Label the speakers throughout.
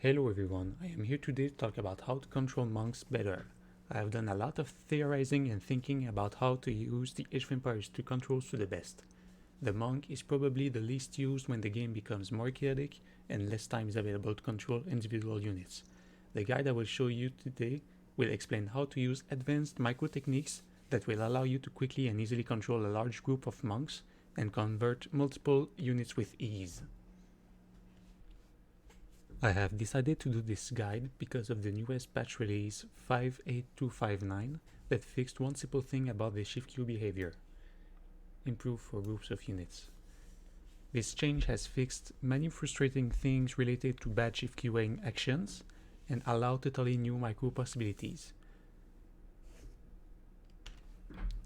Speaker 1: Hello everyone, I am here today to talk about how to control monks better. I have done a lot of theorizing and thinking about how to use the Age of Empires 2 controls to the best. The monk is probably the least used when the game becomes more chaotic and less time is available to control individual units. The guide I will show you today will explain how to use advanced micro techniques that will allow you to quickly and easily control a large group of monks and convert multiple units with ease. I have decided to do this guide because of the newest patch release 5.8.259 that fixed one simple thing about the shift queue behavior. Improve for groups of units. This change has fixed many frustrating things related to bad shift queuing actions and allowed totally new micro possibilities.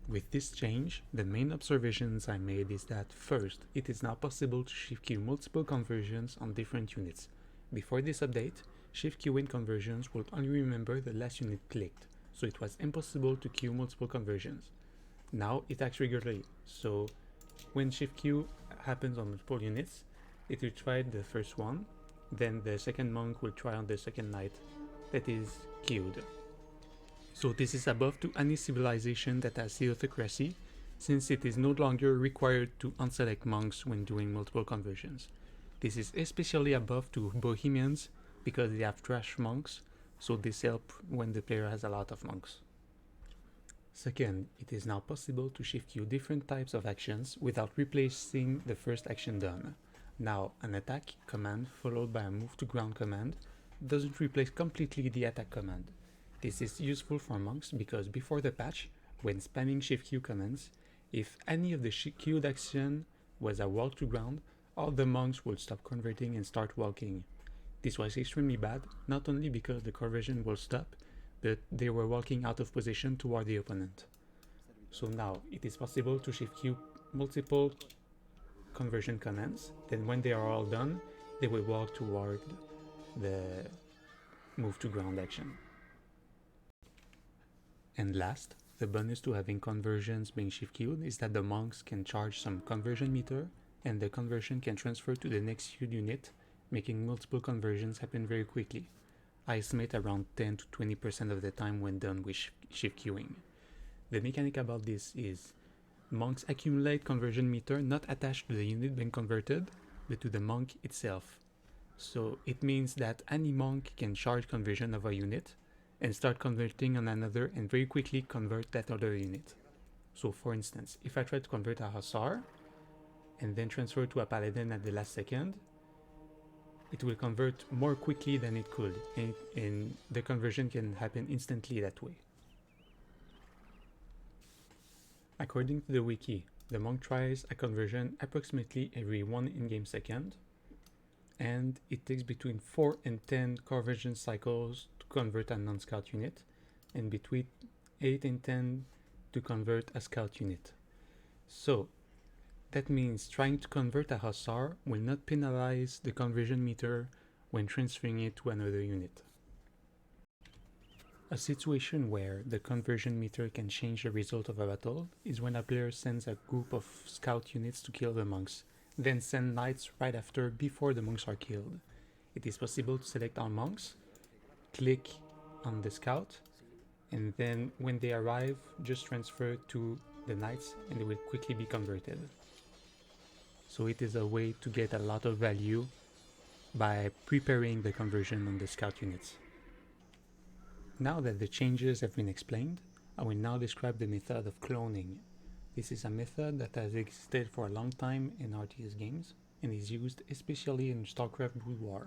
Speaker 1: With this change, the main observations I made is that first, it is now possible to shift queue multiple conversions on different units. Before this update, shift queuing conversions would only remember the last unit clicked, so it was impossible to queue multiple conversions. Now it acts regularly, so when shift queue happens on multiple units, it will try the first one, then the second monk will try on the second knight that is queued. So this is above to any civilization that has Theocracy, since it is no longer required to unselect monks when doing multiple conversions. This is especially above to Bohemians because they have trash monks, so this helps when the player has a lot of monks. Second, it is now possible to shift queue different types of actions without replacing the first action done. Now, an attack command followed by a move to ground command doesn't replace completely the attack command. This is useful for monks because before the patch, when spamming shift queue commands, if any of the queued action was a walk to ground, all the monks would stop converting and start walking. This was extremely bad, not only because the conversion will stop, but they were walking out of position toward the opponent. So now, it is possible to shift queue multiple conversion commands, then when they are all done, they will walk toward the move to ground action. And last, the bonus to having conversions being shift queued is that the monks can charge some conversion meter and the conversion can transfer to the next queued unit, making multiple conversions happen very quickly. I estimate around 10 to 20% of the time when done with shift queuing. The mechanic about this is monks accumulate conversion meter not attached to the unit being converted, but to the monk itself. So it means that any monk can charge conversion of a unit and start converting on another and very quickly convert that other unit. So for instance, if I try to convert a Hussar and then transfer to a Paladin at the last second, it will convert more quickly than it could, and the conversion can happen instantly that way. According to the wiki, the monk tries a conversion approximately every 1 in-game second, and it takes between 4 and 10 conversion cycles to convert a non-scout unit, and between 8 and 10 to convert a scout unit. So that means trying to convert a Hussar will not penalize the conversion meter when transferring it to another unit. A situation where the conversion meter can change the result of a battle is when a player sends a group of scout units to kill the monks, then send knights right after before the monks are killed. It is possible to select all monks, click on the scout, and then when they arrive, just transfer to the knights and they will quickly be converted. So it is a way to get a lot of value by preparing the conversion on the scout units. Now that the changes have been explained, I will now describe the method of cloning. This is a method that has existed for a long time in RTS games and is used especially in StarCraft Brood War,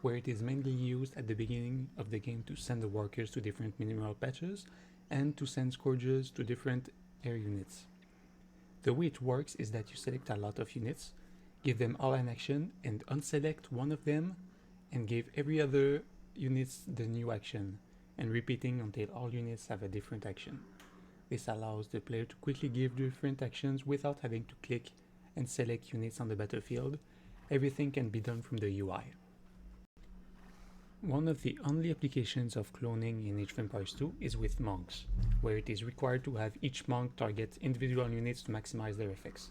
Speaker 1: where it is mainly used at the beginning of the game to send the workers to different mineral patches and to send scourges to different air units. The way it works is that you select a lot of units, give them all an action, and unselect one of them and give every other units the new action, and repeating until all units have a different action. This allows the player to quickly give different actions without having to click and select units on the battlefield. Everything can be done from the UI. One of the only applications of cloning in Age of Empires 2 is with monks, where it is required to have each monk target individual units to maximize their effects.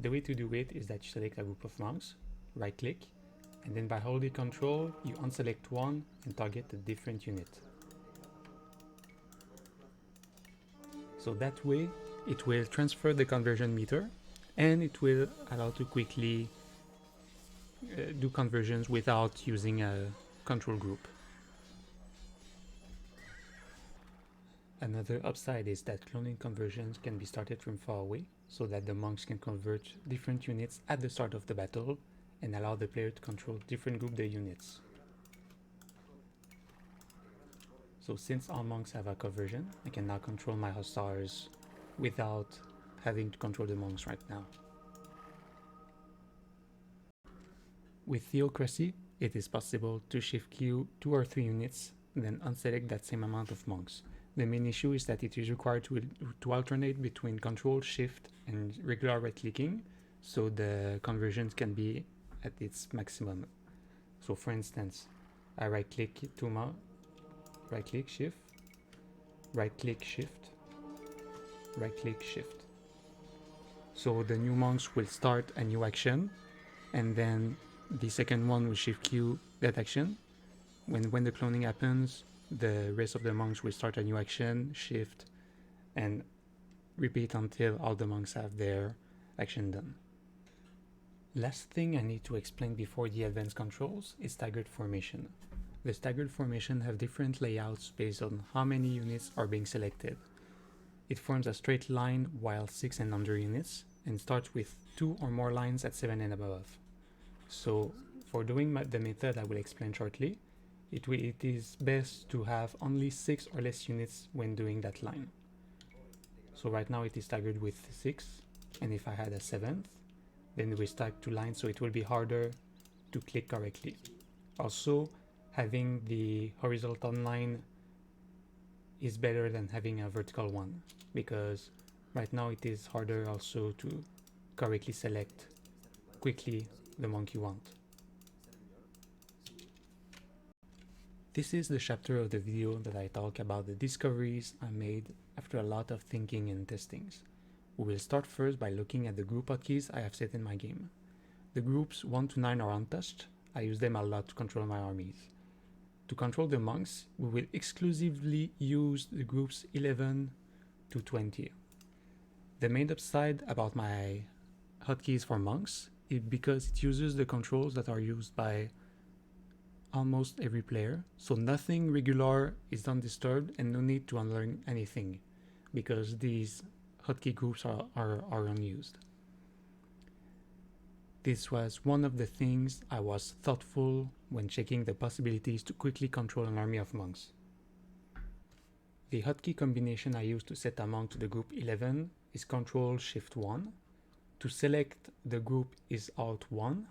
Speaker 1: The way to do it is that you select a group of monks, right click, and then by holding control you unselect one and target a different unit. So that way it will transfer the conversion meter and it will allow to quickly do conversions without using a control group. Another upside is that cloning conversions can be started from far away, so that the monks can convert different units at the start of the battle and allow the player to control different group the units. So since all monks have a conversion, I can now control my hussars without having to control the monks right now. With Theocracy, it is possible to shift queue 2 or 3 units, then unselect that same amount of monks. The main issue is that it is required to alternate between control, shift, and regular right-clicking, so the conversions can be at its maximum. So for instance, I right-click right-click, shift, right-click, shift, right-click, shift. So the new monks will start a new action, and then the second one will shift queue that action. When the cloning happens, the rest of the monks will start a new action, shift, and repeat until all the monks have their action done. Last thing I need to explain before the advanced controls is staggered formation. The staggered formation have different layouts based on how many units are being selected. It forms a straight line while 6 and under units, and starts with 2 or more lines at 7 and above. So for doing the method I will explain shortly, it is best to have only 6 or less units when doing that line. So right now it is staggered with 6, and if I had a 7th, then we stack 2 lines, so it will be harder to click correctly. Also, having the horizontal line is better than having a vertical one, because right now it is harder also to correctly select quickly the monk you want. This is the chapter of the video that I talk about the discoveries I made after a lot of thinking and testings. We will start first by looking at the group hotkeys I have set in my game. The groups 1 to 9 are untouched. I use them a lot to control my armies. To control the monks, we will exclusively use the groups 11 to 20. The main upside about my hotkeys for monks is because it uses the controls that are used by almost every player, so nothing regular is undisturbed and no need to unlearn anything, because these hotkey groups are unused. This was one of the things I was thoughtful when checking the possibilities to quickly control an army of monks. The hotkey combination I use to set a monk to the group 11 is Ctrl Shift 1. To select the group is Alt 1.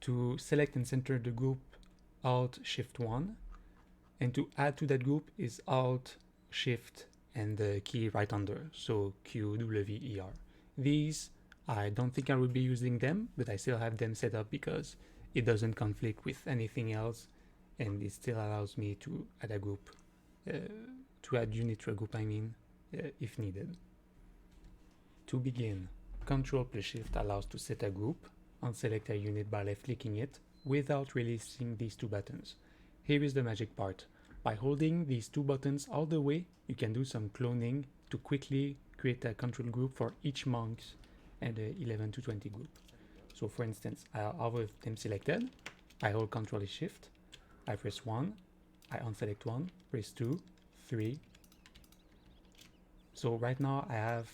Speaker 1: To select and center the group, Alt Shift 1, and to add to that group is Alt Shift and the key right under, so QWER. These, I don't think I will be using them, but I still have them set up because it doesn't conflict with anything else, and it still allows me to add a group, to add unit to a group, if needed. To begin, Ctrl plus Shift allows to set a group, unselect a unit by left-clicking it, without releasing these 2 buttons. Here is the magic part. By holding these 2 buttons all the way, you can do some cloning to quickly create a control group for each monks and the 11 to 20 group. So for instance, I have them selected, I hold Ctrl Shift, I press 1, I unselect 1, press 2, 3. So right now I have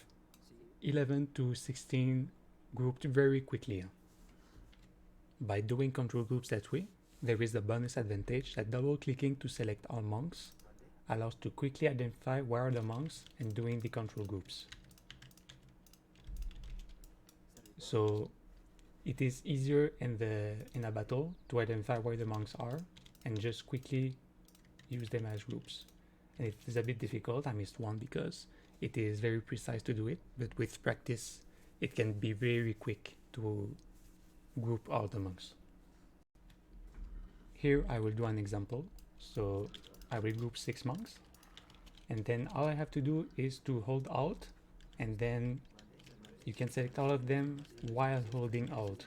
Speaker 1: 11 to 16 grouped very quickly. By doing control groups that way, there is the bonus advantage that double-clicking to select all monks allows to quickly identify where are the monks and doing the control groups. So it is easier in a battle to identify where the monks are and just quickly use them as groups. And it is a bit difficult. I missed one because it is very precise to do it, but with practice it can be very quick to group all the monks. Here I will do an example. So I will group 6 monks, and then all I have to do is to hold Alt, and then you can select all of them while holding Alt.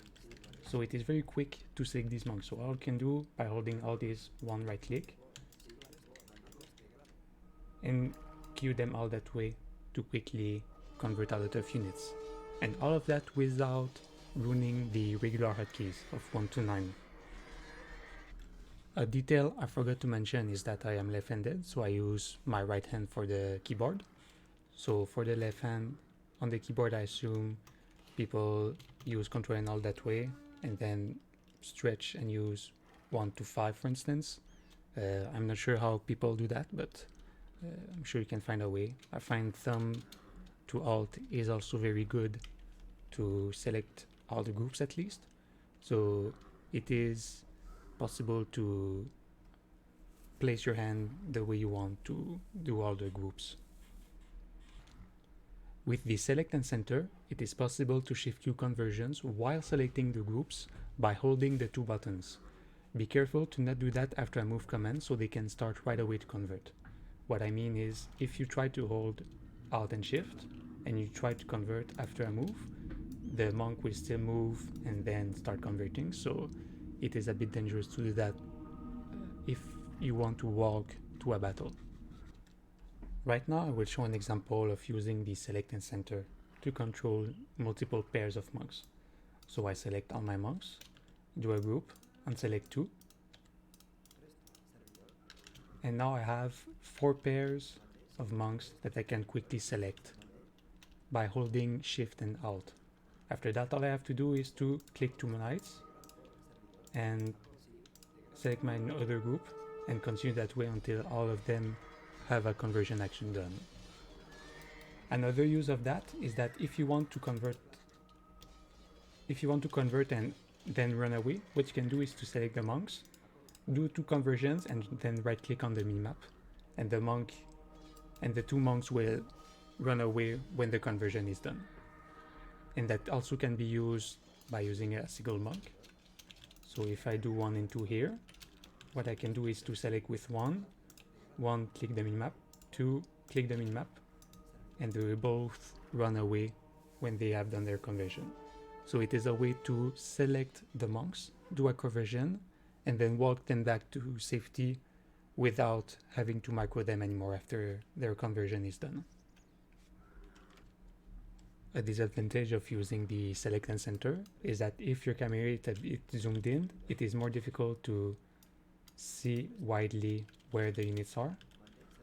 Speaker 1: So it is very quick to select these monks. So all you can do by holding all these, one right click, and queue them all that way to quickly convert a lot of units. And all of that without ruining the regular hotkeys of 1 to 9. A detail I forgot to mention is that I am left-handed, so I use my right hand for the keyboard. So for the left hand on the keyboard, I assume people use Ctrl and Alt that way, and then stretch and use 1 to 5, for instance. I'm not sure how people do that, but I'm sure you can find a way. I find thumb to Alt is also very good to select all the groups at least. So it is possible to place your hand the way you want to do all the groups. With the select and center, it is possible to shift queue conversions while selecting the groups by holding the two buttons. Be careful to not do that after a move command so they can start right away to convert. What I mean is, if you try to hold Alt and Shift and you try to convert after a move, the monk will still move and then start converting, so it is a bit dangerous to do that if you want to walk to a battle. Right now I will show an example of using the select and center to control multiple pairs of monks. So I select all my monks, do a group, and select 2. And now I have 4 pairs of monks that I can quickly select by holding Shift and Alt. After that, all I have to do is to click 2 knights and select my other group and continue that way until all of them have a conversion action done. Another use of that is that if you want to convert and then run away, what you can do is to select the monks, do 2 conversions, and then right click on the minimap, and the monk and the 2 monks will run away when the conversion is done. And that also can be used by using a single monk. So if I do 1 and 2 here, what I can do is to select with 1, click the minimap, 2, click the minimap, and they will both run away when they have done their conversion. So it is a way to select the monks, do a conversion, and then walk them back to safety without having to micro them anymore after their conversion is done. A disadvantage of using the select and center is that if your camera is a bit zoomed in, it is more difficult to see widely where the units are.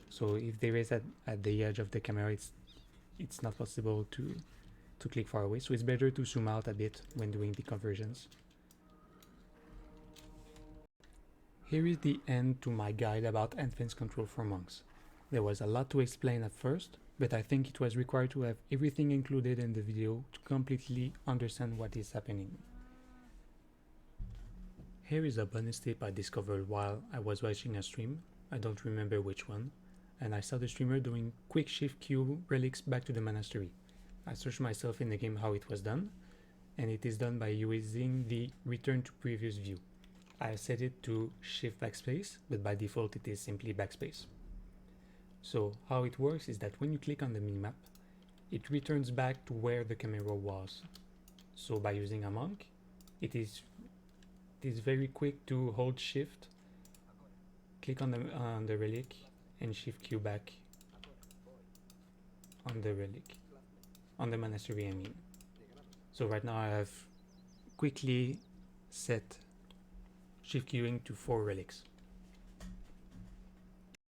Speaker 1: So if there is at the edge of the camera, it's not possible to click far away. So it's better to zoom out a bit when doing the conversions. Here is the end to my guide about advanced control for monks. There was a lot to explain at first, but I think it was required to have everything included in the video to completely understand what is happening. Here is a bonus tip I discovered while I was watching a stream, I don't remember which one, and I saw the streamer doing quick shift queue relics back to the monastery. I searched myself in the game how it was done, and it is done by using the return to previous view. I set it to shift backspace, but by default it is simply backspace. So how it works is that when you click on the minimap, it returns back to where the camera was. So by using a monk, it is very quick to hold shift, click on the relic, and shift queue back on the relic, on the monastery I mean. So right now I have quickly set shift queuing to 4 relics.